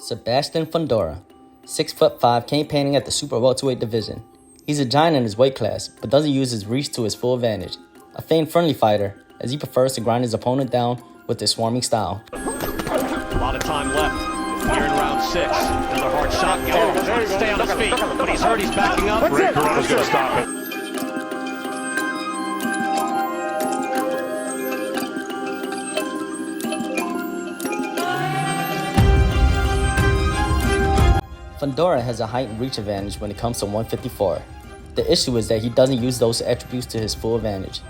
Sebastian Fundora, 6'5", campaigning at the super welterweight division. He's a giant in his weight class, but doesn't use his reach to his full advantage. A feigned-friendly fighter, as he prefers to grind his opponent down with his swarming style. A lot of time left here in round 6. Another hard shot. Gallo trying to stay on his feet, but he's hurt. He's backing up. Ray Corona's going to stop it. Fundora has a height and reach advantage when it comes to 154. The issue is that he doesn't use those attributes to his full advantage.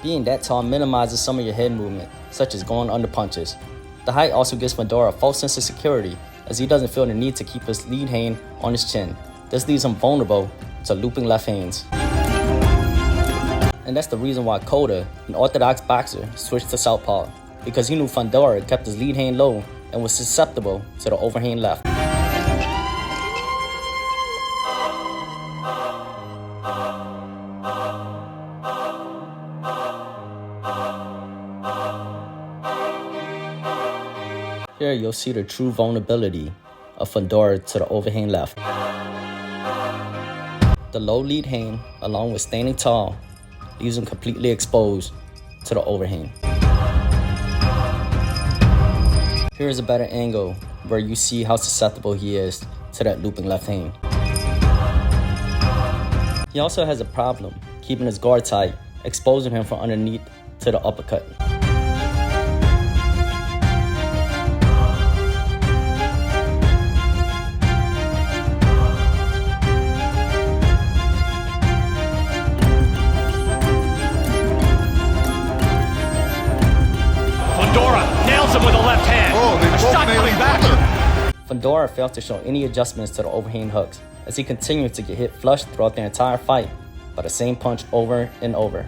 Being that tall minimizes some of your head movement, such as going under punches. The height also gives Fundora a false sense of security, as he doesn't feel the need to keep his lead hand on his chin. This leaves him vulnerable to looping left hands. And that's the reason why Cota, an orthodox boxer, switched to southpaw, because he knew Fundora kept his lead hand low and was susceptible to the overhand left. Here you'll see the true vulnerability of Fundora to the overhand left. The low lead hand, along with standing tall, leaves him completely exposed to the overhand. Here is a better angle where you see how susceptible he is to that looping left hand. He also has a problem keeping his guard tight, exposing him from underneath to the uppercut. Him with a left hand. Oh, they both shot coming back. Fundora failed to show any adjustments to the overhand hooks, as he continued to get hit flush throughout the entire fight by the same punch over and over.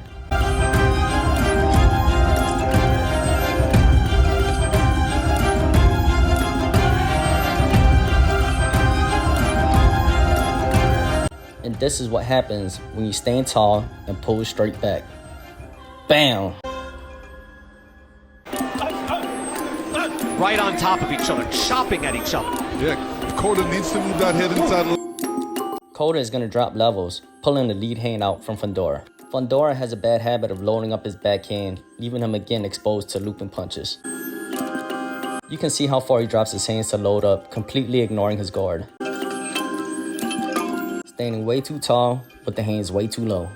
And this is what happens when you stand tall and pull straight back. Bam! Right on top of each other, chopping at each other. Yeah, Cota needs to move that head inside a little. Cota is going to drop levels, pulling the lead hand out from Fundora. Fundora has a bad habit of loading up his backhand, leaving him again exposed to looping punches. You can see how far he drops his hands to load up, completely ignoring his guard. Standing way too tall, with the hands way too low.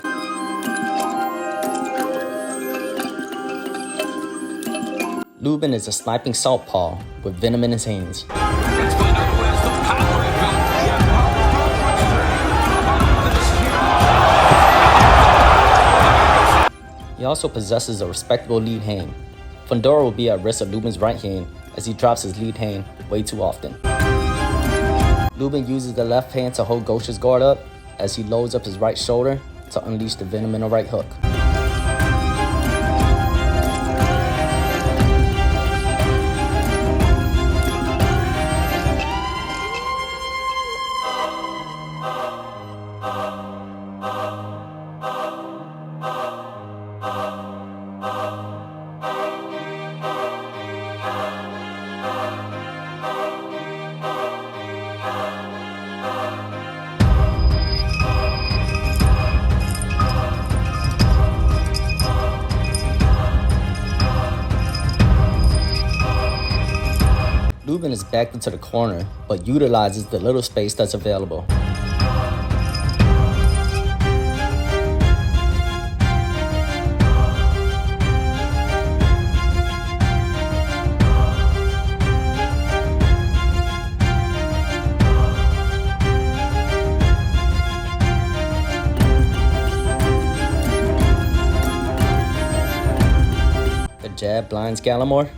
Lubin is a sniping southpaw with venom in his hands. He also possesses a respectable lead hand. Fundora will be at risk of Lubin's right hand as he drops his lead hand way too often. Lubin uses the left hand to hold Gaucher's guard up as he loads up his right shoulder to unleash the venom in a right hook. Lubin is backed into the corner, but utilizes the little space that's available. The jab blinds Gallimore,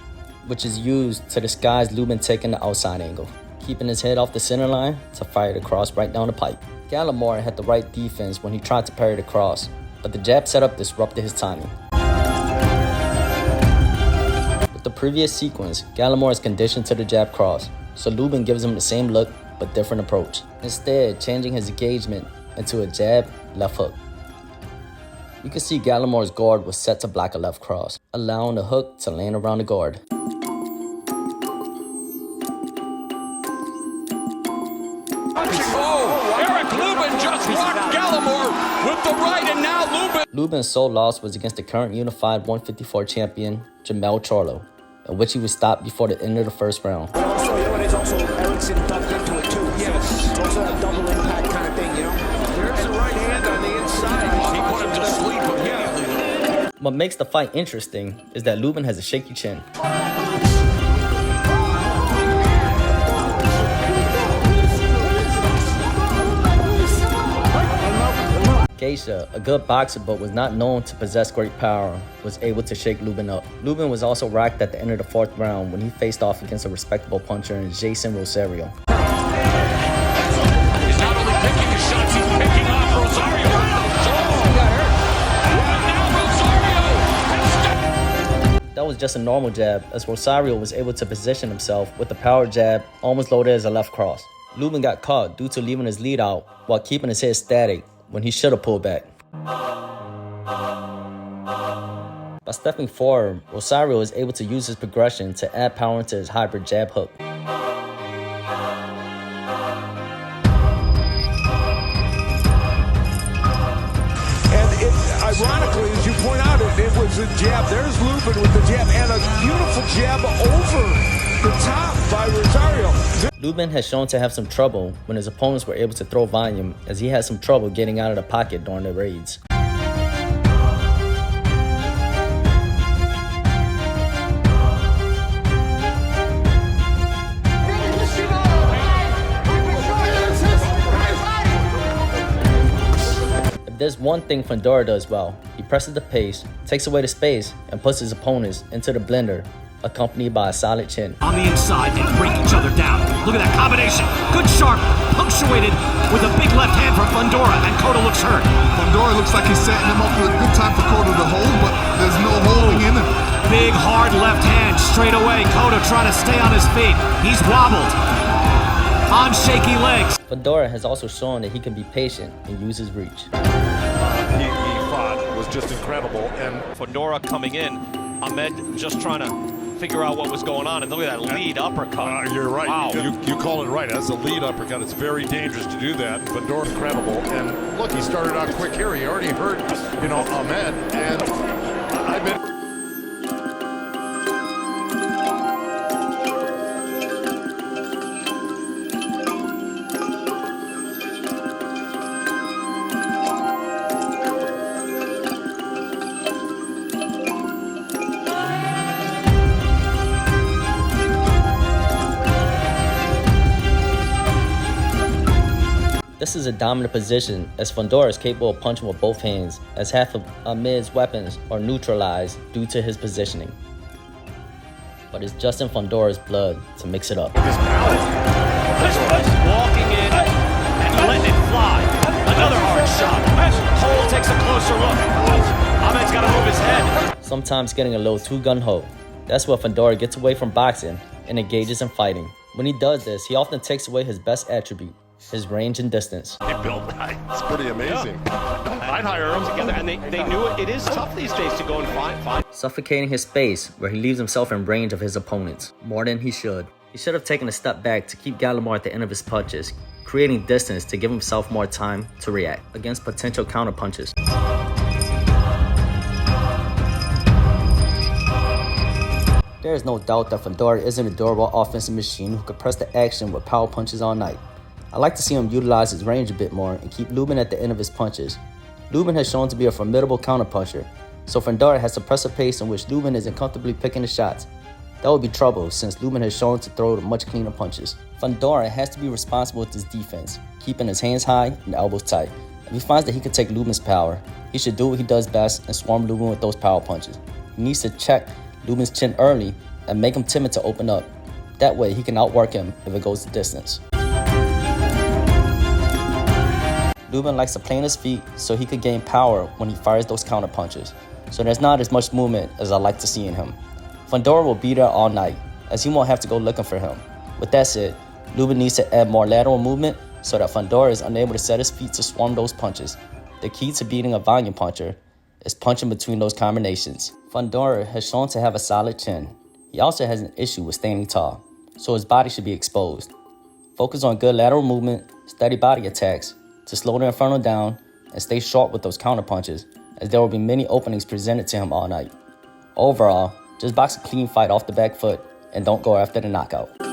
which is used to disguise Lubin taking the outside angle, keeping his head off the center line to fire the cross right down the pipe. Gallimore had the right defense when he tried to parry the cross, but the jab setup disrupted his timing. With the previous sequence, Gallimore is conditioned to the jab cross, so Lubin gives him the same look but different approach, instead changing his engagement into a jab left hook. You can see Gallimore's guard was set to block a left cross, allowing the hook to land around the guard. Lubin's sole loss was against the current unified 154 champion, Jermell Charlo, in which he was stopped before the end of the first round. Also, it's also Erickson ducked into it too. Yes. It's also a double impact kind of thing, you know? There's the right hand on the inside. He put him to sleep immediately. What makes the fight interesting is that Lubin has a shaky chin. Geisha, a good boxer but was not known to possess great power, was able to shake Lubin up. Lubin was also rocked at the end of the fourth round when he faced off against a respectable puncher in Jason Rosario. He's not only picking his shots, he's picking off Rosario. That was just a normal jab, as Rosario was able to position himself with a power jab almost loaded as a left cross. Lubin got caught due to leaving his lead out while keeping his head static when he should have pulled back. By stepping forward, Rosario was able to use his progression to add power into his hybrid jab hook. And ironically, as you point out, it was a jab. There's Lubin with the jab and a beautiful jab over the top by Rosario. Lubin has shown to have some trouble when his opponents were able to throw volume, as he had some trouble getting out of the pocket during the raids. If there's one thing Fundora does well, he presses the pace, takes away the space, and puts his opponents into the blender, accompanied by a solid chin. On the inside, they break each other down. Look at that combination. Good sharp, punctuated with a big left hand from Fundora, and Cotto looks hurt. Fundora looks like he's setting him up for a good time for Cotto to hold, but there's no holding in him. Big, hard left hand straight away. Cotto trying to stay on his feet. He's wobbled. On shaky legs. Fundora has also shown that he can be patient and use his reach. He fought was just incredible. And Fundora coming in, Ahmed just trying to figure out what was going on, and look at that lead uppercut. you're right. Wow. You call it right. That's a lead uppercut. It's very dangerous to do that. Fundora incredible. And look, he started out quick here. He already hurt, Ahmed. And I've been. This is a dominant position, as Fundora is capable of punching with both hands, as half of Ahmed's weapons are neutralized due to his positioning. But it's just in Fundora's blood to mix it up. Walking in and letting it fly. Another hard shot. Cole takes a closer look. Ahmed's got to move his head. Sometimes getting a little too gun-ho. That's where Fundora gets away from boxing and engages in fighting. When he does this, he often takes away his best attribute, his range and distance. It's pretty amazing. I'd hire them together, and they knew it. It is tough these days to go and find. Suffocating his space where he leaves himself in range of his opponents, more than he should. He should have taken a step back to keep Gallimore at the end of his punches, creating distance to give himself more time to react against potential counter punches. There is no doubt that Fundora isn't a durable offensive machine who could press the action with power punches all night. I like to see him utilize his range a bit more and keep Lubin at the end of his punches. Lubin has shown to be a formidable counterpuncher, so Fundora has to press a pace in which Lubin isn't comfortably picking the shots. That would be trouble since Lubin has shown to throw much cleaner punches. Fundora has to be responsible with his defense, keeping his hands high and elbows tight. If he finds that he can take Lubin's power, he should do what he does best and swarm Lubin with those power punches. He needs to check Lubin's chin early and make him timid to open up. That way he can outwork him if it goes the distance. Lubin likes to play on his feet so he could gain power when he fires those counter punches, so there's not as much movement as I like to see in him. Fundora will be there all night, as he won't have to go looking for him. With that said, Lubin needs to add more lateral movement so that Fundora is unable to set his feet to swarm those punches. The key to beating a volume puncher is punching between those combinations. Fundora has shown to have a solid chin. He also has an issue with standing tall, so his body should be exposed. Focus on good lateral movement, steady body attacks, to slow the Inferno down and stay sharp with those counter punches, as there will be many openings presented to him all night. Overall, just box a clean fight off the back foot and don't go after the knockout.